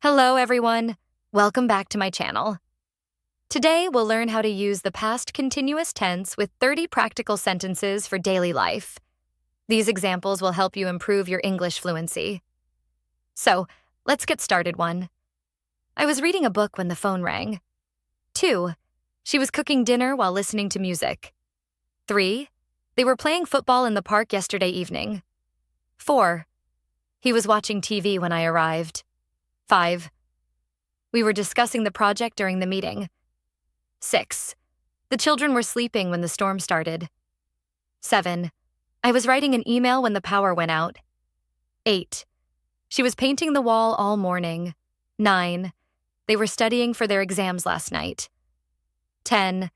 Hello, everyone. Welcome back to my channel. Today, we'll learn how to use the past continuous tense with 30 practical sentences for daily life. These examples will help you improve your English fluency. So, let's get started. 1. I was reading a book when the phone rang. 2. She was cooking dinner while listening to music. 3. They were playing football in the park yesterday evening. 4. He was watching TV when I arrived. 5. We were discussing the project during the meeting. 6. The children were sleeping when the storm started. 7. I was writing an email when the power went out. 8. She was painting the wall all morning. 9. They were studying for their exams last night. 10.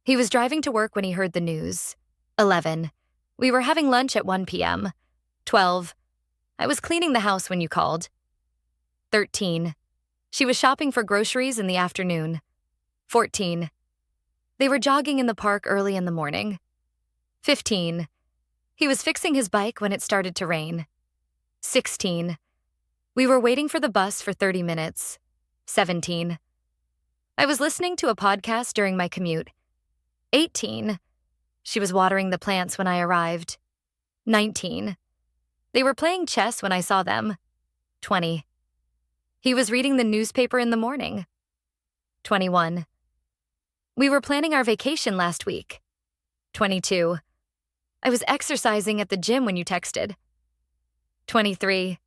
He was driving to work when he heard the news. 11. We were having lunch at 1 p.m. 12. I was cleaning the house when you called. 13. She was shopping for groceries in the afternoon. 14. They were jogging in the park early in the morning. 15. He was fixing his bike when it started to rain. 16. We were waiting for the bus for 30 minutes. 17. I was listening to a podcast during my commute. 18. She was watering the plants when I arrived. 19. They were playing chess when I saw them. 20. He was reading the newspaper in the morning. 21. We were planning our vacation last week. 22. I was exercising at the gym when you texted. 23.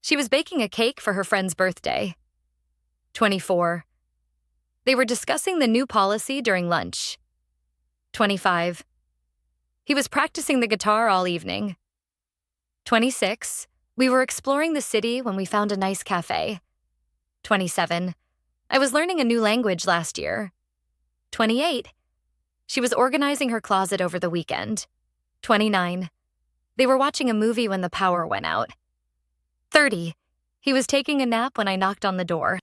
She was baking a cake for her friend's birthday. 24. They were discussing the new policy during lunch. 25. He was practicing the guitar all evening. 26. We were exploring the city when we found a nice cafe. 27. I was learning a new language last year. 28. She was organizing her closet over the weekend. 29. They were watching a movie when the power went out. 30. He was taking a nap when I knocked on the door.